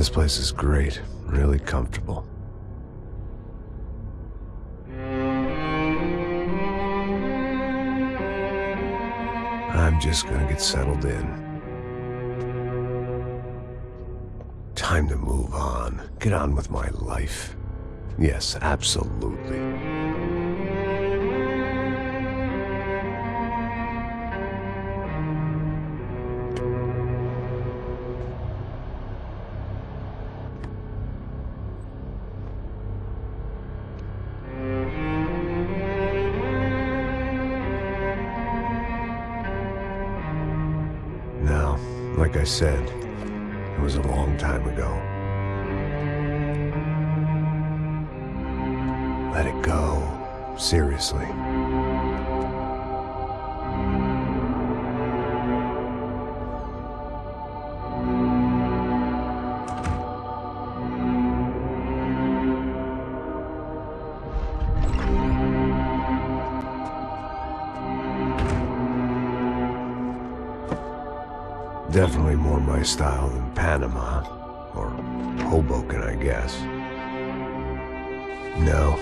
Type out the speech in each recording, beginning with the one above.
This place is great, really comfortable. I'm just gonna get settled in. Time to move on. Get on with my life. Yes, absolutely. Now, like I said, it was a long time ago. Let it go. Seriously. Definitely more my style than Panama, or Hoboken, I guess. No,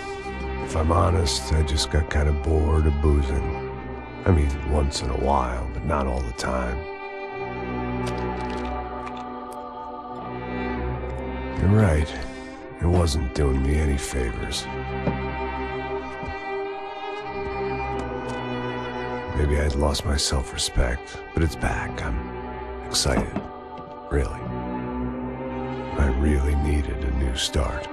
if I'm honest, I just got kind of bored of boozing. I mean, once in a while, but not all the time. You're right, it wasn't doing me any favors. Maybe I'd lost my self-respect, but it's back. I'm excited, really. I really needed a new start.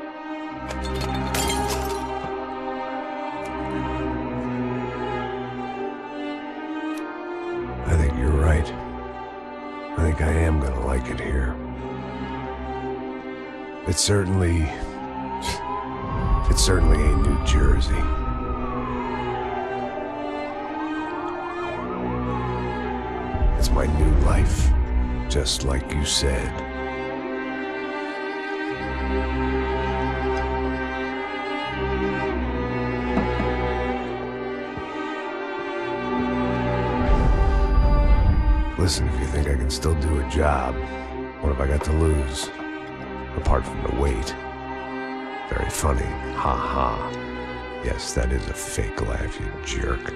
I think you're right. I think I am gonna like it here. It's certainly ain't New Jersey. It's my new life. Just like you said. Listen, if you think I can still do a job, what have I got to lose? Apart from the weight. Very funny. Ha ha. Yes, that is a fake laugh, you jerk.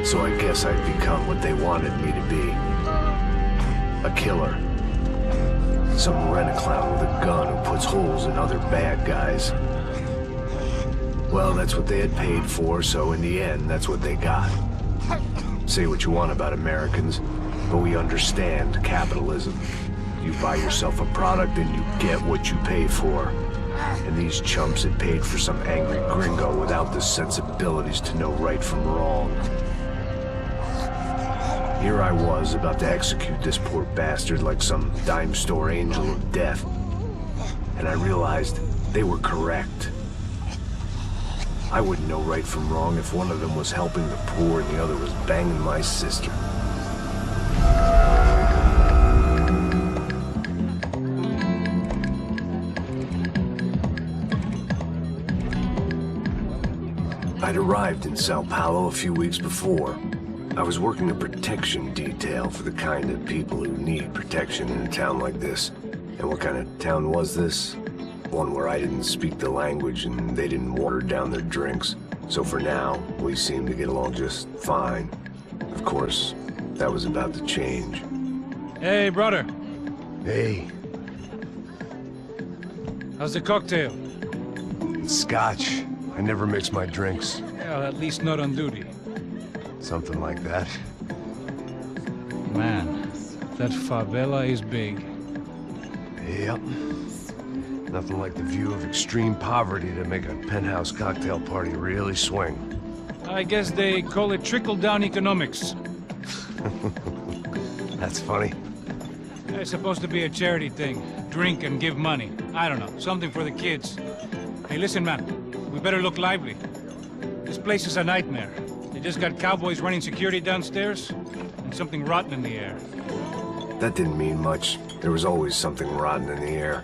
So I guess I'd become what they wanted me to be. A killer. Some rent-a-clown with a gun who puts holes in other bad guys. Well, that's what they had paid for, so in the end, that's what they got. Say what you want about Americans, but we understand capitalism. You buy yourself a product and you get what you pay for. And these chumps had paid for some angry gringo without the sensibilities to know right from wrong. Here I was, about to execute this poor bastard like some dime store angel of death. And I realized they were correct. I wouldn't know right from wrong if one of them was helping the poor and the other was banging my sister. I'd arrived in Sao Paulo a few weeks before. I was working a protection detail for the kind of people who need protection in a town like this. And what kind of town was this? One where I didn't speak the language and they didn't water down their drinks. So for now, we seemed to get along just fine. Of course, that was about to change. Hey, brother. Hey. How's the cocktail? It's scotch. I never mix my drinks. Well, at least not on duty. Something like that. Man, that favela is big. Yep. Nothing like the view of extreme poverty to make a penthouse cocktail party really swing. I guess they call it trickle-down economics. That's funny. It's supposed to be a charity thing. Drink and give money. I don't know, something for the kids. Hey, listen, man. We better look lively. This place is a nightmare. They just got cowboys running security downstairs, and something rotten in the air. That didn't mean much. There was always something rotten in the air.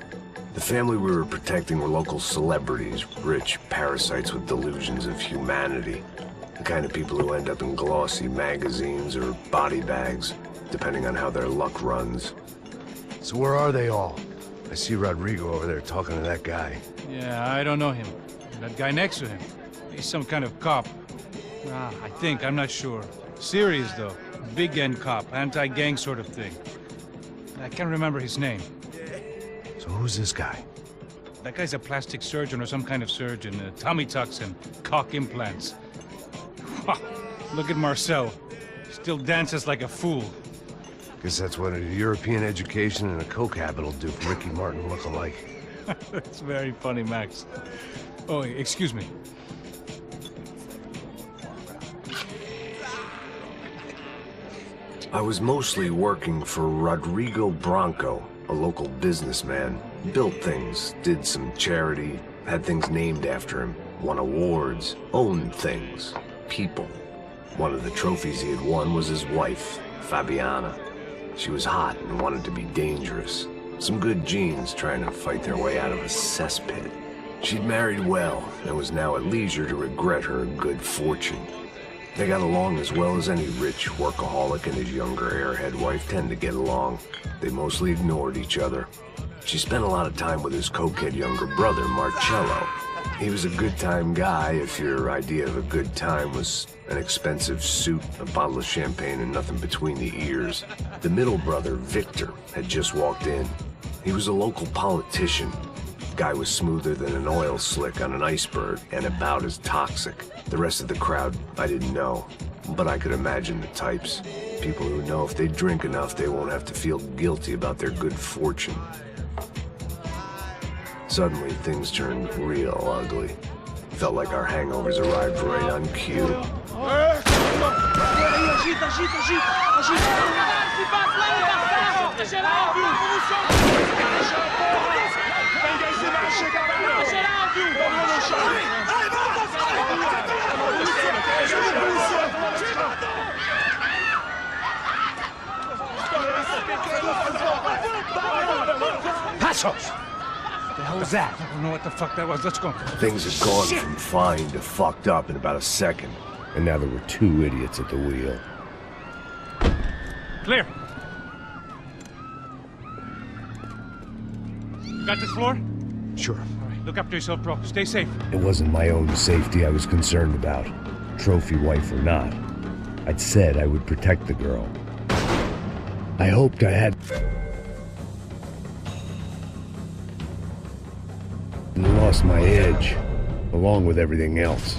The family we were protecting were local celebrities, rich parasites with delusions of humanity. The kind of people who end up in glossy magazines or body bags, depending on how their luck runs. So where are they all? I see Rodrigo over there talking to that guy. Yeah, I don't know him. That guy next to him. He's some kind of cop. I think, I'm not sure. Serious, though. Big N cop, anti-gang sort of thing. I can't remember his name. So who's this guy? That guy's a plastic surgeon or some kind of surgeon. Tummy tucks and cock implants. Look at Marcel. Still dances like a fool. Guess that's what a European education and a coke habit will do for Ricky Martin look-alike. That's very funny, Max. Oh, excuse me. I was mostly working for Rodrigo Branco, a local businessman. Built things, did some charity, had things named after him, won awards, owned things, people. One of the trophies he had won was his wife, Fabiana. She was hot and wanted to be dangerous. Some good genes trying to fight their way out of a cesspit. She'd married well and was now at leisure to regret her good fortune. They got along as well as any rich workaholic and his younger airhead wife tend to get along. They mostly ignored each other. She spent a lot of time with his cokehead younger brother, Marcello. He was a good-time guy if your idea of a good time was an expensive suit, a bottle of champagne, and nothing between the ears. The middle brother, Victor, had just walked in. He was a local politician. Guy was smoother than an oil slick on an iceberg and about as toxic. The rest of the crowd, I didn't know, but I could imagine the types. People who know if they drink enough, they won't have to feel guilty about their good fortune. Suddenly, things turned real ugly. Felt like our hangovers arrived right on cue. Passos! What the hell was that? I don't know what the fuck that was. Let's go. Things had gone from fine to fucked up in about a second. And now there were two idiots at the wheel. Clear. Got this floor? Sure. All right, look after yourself, bro. Stay safe. It wasn't my own safety I was concerned about, trophy wife or not. I'd said I would protect the girl. I hoped I had... and lost my edge, along with everything else.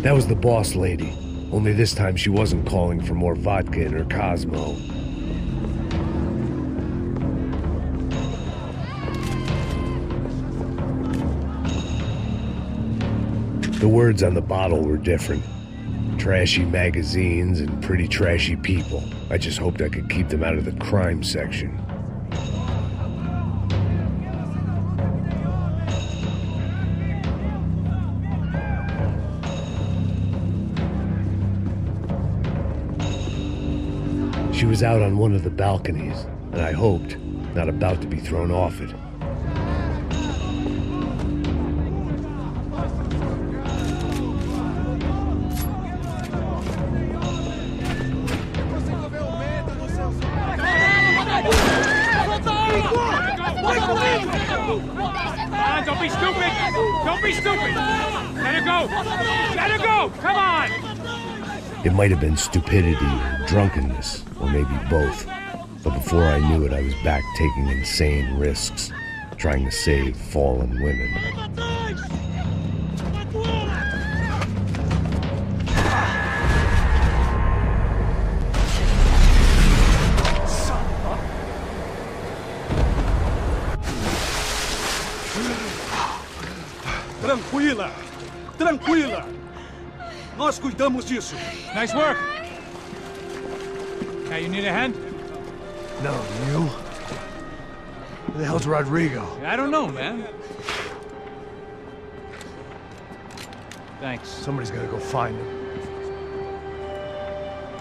That was the boss lady, only this time she wasn't calling for more vodka in her Cosmo. The words on the bottle were different. Trashy magazines and pretty trashy people. I just hoped I could keep them out of the crime section. She was out on one of the balconies, and I hoped not about to be thrown off it. Don't be stupid! Don't be stupid! Let her go! Let her go! Come on! It might have been stupidity or drunkenness, or maybe both. But before I knew it, I was back taking insane risks, trying to save fallen women. Tranquila! Tranquila! Nós cuidamos disso. Nice work! Hey, you need a hand? No, you? Who the hell's Rodrigo? I don't know, man. Thanks. Somebody's gotta go find him.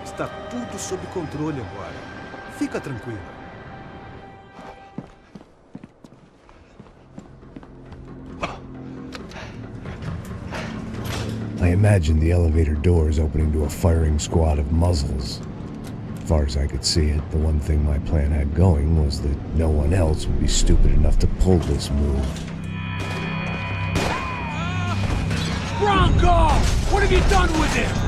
Está tudo sob controle agora. Fica tranquila. I imagined the elevator doors opening to a firing squad of muzzles. As far as I could see it, the one thing my plan had going was that no one else would be stupid enough to pull this move. Bronco! What have you done with him?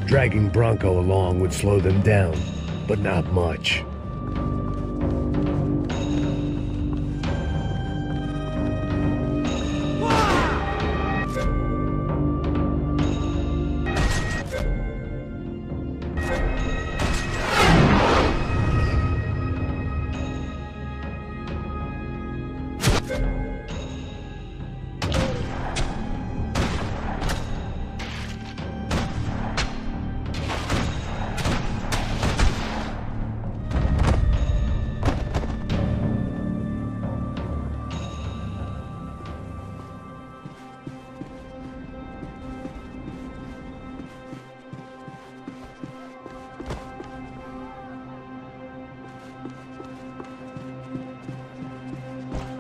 Dragging Bronco along would slow them down, but not much.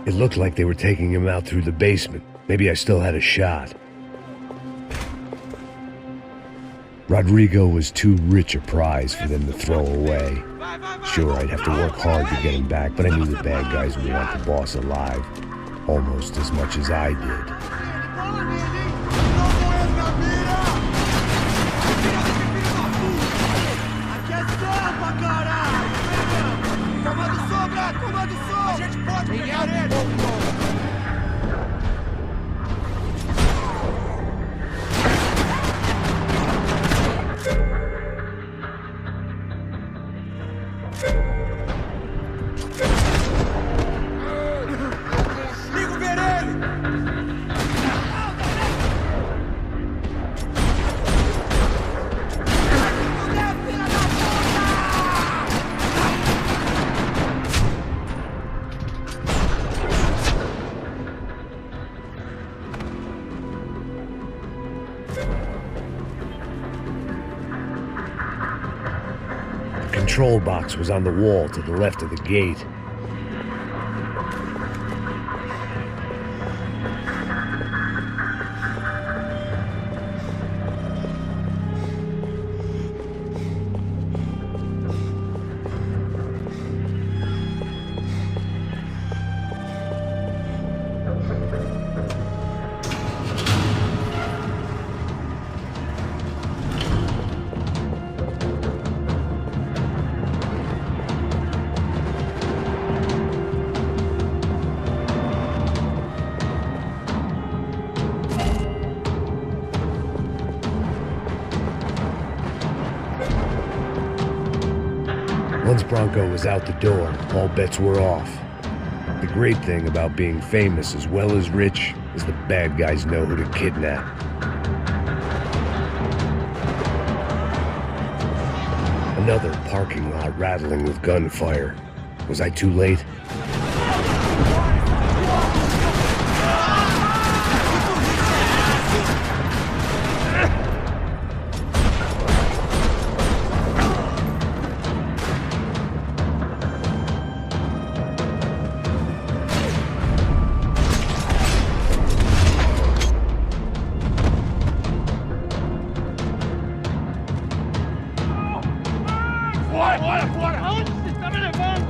It looked like they were taking him out through the basement. Maybe I still had a shot. Rodrigo was too rich a prize for them to throw away. Sure, I'd have to work hard to get him back, but I knew the bad guys would want the boss alive, almost as much as I did. The control box was on the wall to the left of the gate. Once Bronco was out the door, all bets were off. The great thing about being famous as well as rich is the bad guys know who to kidnap. Another parking lot rattling with gunfire. Was I too late? Aonde você está me levando?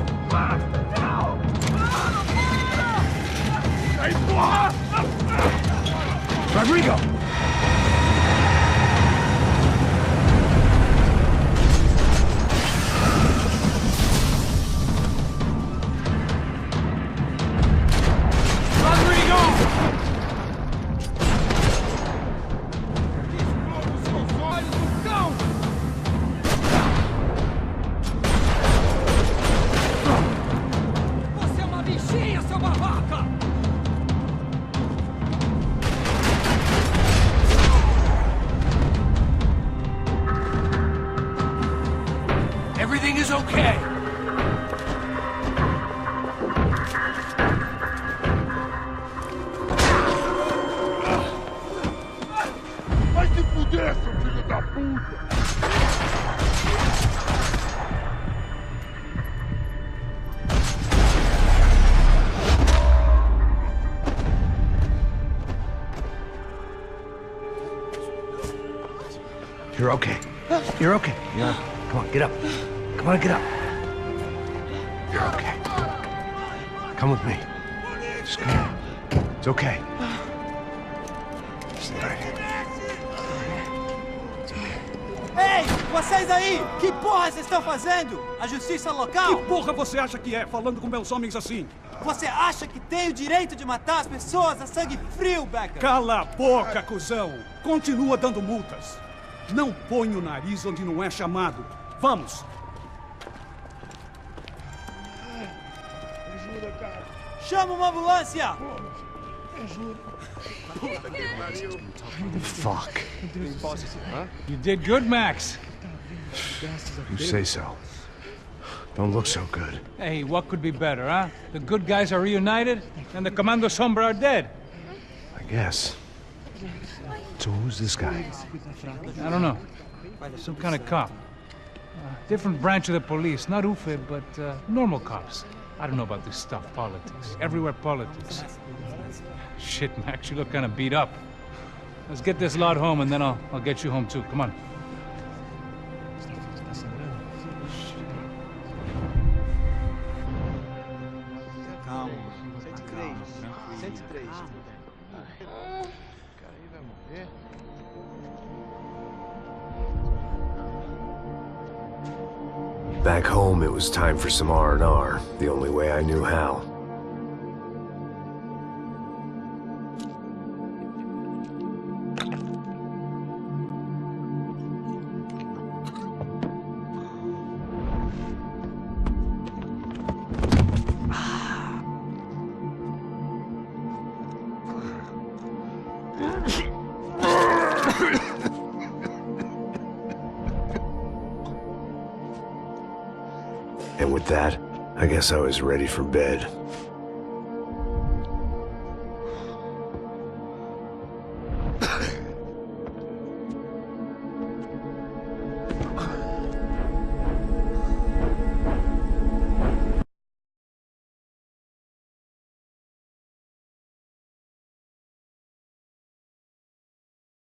Sai fora! Rodrigo! Everything is okay. Vai se fuder, seu filho da puta! You're okay. You're okay. Yeah. Come on, get up. Come on, get up. You're okay. Come with me. Just come on. It's okay. Stay right here. Ei, vocês aí! Que porra vocês estão fazendo? A justiça local? Que porra você acha que é, falando com meus homens assim? Você acha que tem o direito de matar as pessoas a sangue frio, Becker? Cala a boca, cuzão! Continua dando multas. Não põe o nariz onde não é chamado. Vamos! Ajuda, cara. Chama uma ambulância! Ajuda. Fuck. You did good, Max. You say so. Don't look so good. Hey, what could be better, huh? The good guys are reunited, and the Commando Sombra are dead. I guess. So who's this guy? I don't know. Some kind of cop. Different branch of the police. Not Ufe, but normal cops. I don't know about this stuff, politics. Everywhere politics. Shit, Max, you look kind of beat up. Let's get this lot home, and then I'll get you home too. Come on. Calma. 103. 103. Back home, it was time for some R&R, the only way I knew how. And with that, I guess I was ready for bed.